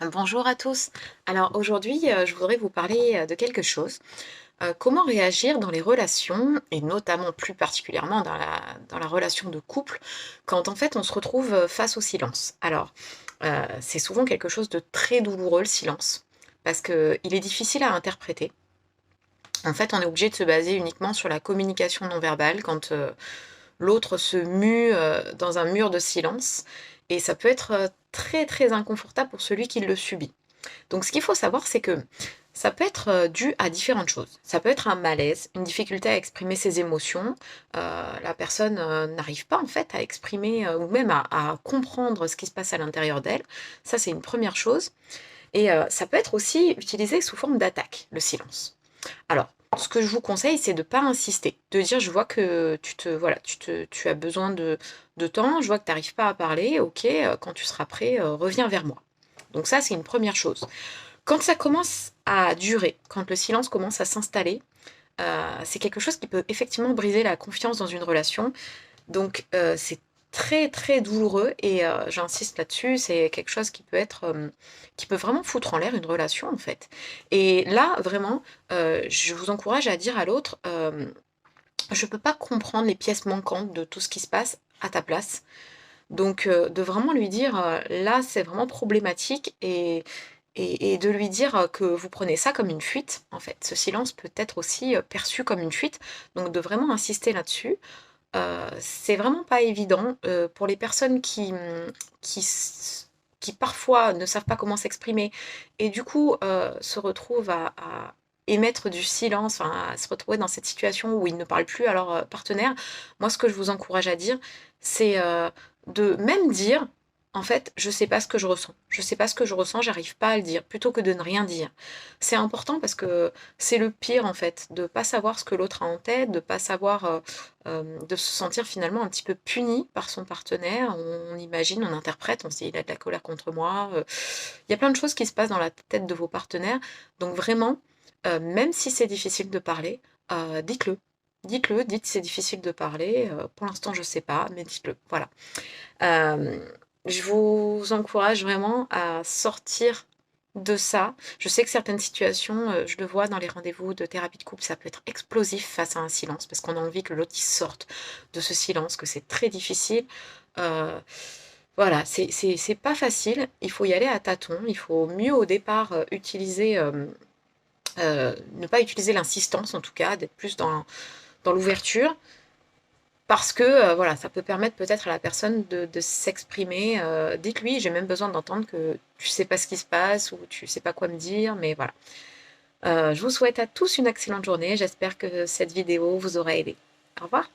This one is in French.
Bonjour à tous. Alors aujourd'hui, je voudrais vous parler, de quelque chose. Comment réagir dans les relations et notamment plus particulièrement dans la relation de couple quand en fait on se retrouve, face au silence? Alors, c'est souvent quelque chose de très douloureux le silence, parce qu'il est difficile à interpréter. En fait, on est obligé de se baser uniquement sur la communication non verbale quand, l'autre se mue, dans un mur de silence et ça peut être, très, très inconfortable pour celui qui le subit. Donc ce qu'il faut savoir, c'est que ça peut être, dû à différentes choses. Ça peut être un malaise, une difficulté à exprimer ses émotions, la personne, n'arrive pas en fait à exprimer, ou même à comprendre ce qui se passe à l'intérieur d'elle. Ça, c'est une première chose et ça peut être aussi utilisé sous forme d'attaque, le silence. Alors, ce que je vous conseille, c'est de ne pas insister, de dire: «Je vois que tu as besoin de temps, je vois que tu n'arrives pas à parler, OK, quand tu seras prêt, reviens vers moi». Donc ça, c'est une première chose. Quand ça commence à durer, quand le silence commence à s'installer, c'est quelque chose qui peut effectivement briser la confiance dans une relation. Donc c'est très, très douloureux et j'insiste là-dessus, c'est quelque chose qui peut être, qui peut vraiment foutre en l'air une relation, en fait. Et là, vraiment, je vous encourage à dire à l'autre, «Je peux pas comprendre les pièces manquantes de tout ce qui se passe à ta place». Donc de vraiment lui dire, «Là, c'est vraiment problématique» et de lui dire, que vous prenez ça comme une fuite, en fait. Ce silence peut être aussi, perçu comme une fuite, donc de vraiment insister là-dessus. C'est vraiment pas évident, pour les personnes qui parfois ne savent pas comment s'exprimer et du coup, se retrouvent à émettre du silence, enfin à se retrouver dans cette situation où ils ne parlent plus à leur, partenaire. Moi, ce que je vous encourage à dire, c'est, de même dire: «En fait, je sais pas ce que je ressens. Je sais pas ce que je ressens, j'arrive pas à le dire», plutôt que de ne rien dire. C'est important parce que c'est le pire, en fait, de pas savoir ce que l'autre a en tête, de pas savoir, de se sentir finalement un petit peu puni par son partenaire. On imagine, on interprète, on se dit: «Il a de la colère contre moi», il y a plein de choses qui se passent dans la tête de vos partenaires. Donc vraiment, même si c'est difficile de parler, dites-le. Dites-le, dites: «C'est difficile de parler, pour l'instant je sais pas», mais dites-le, voilà. Hem, je vous encourage vraiment à sortir de ça. Je sais que certaines situations, je le vois dans les rendez-vous de thérapie de couple, ça peut être explosif face à un silence parce qu'on a envie que l'autre il sorte de ce silence, que c'est très difficile. Heu, voilà, c'est pas facile, il faut y aller à tâtons, il faut mieux au départ, utiliser, ne pas utiliser l'insistance en tout cas, d'être plus dans l'ouverture parce que, voilà, ça peut permettre peut-être à la personne de s'exprimer, dites-lui: «J'ai même besoin d'entendre que tu sais pas ce qui se passe ou tu sais pas quoi me dire», mais voilà. Je vous souhaite à tous une excellente journée. J'espère que cette vidéo vous aura aidé. Au revoir.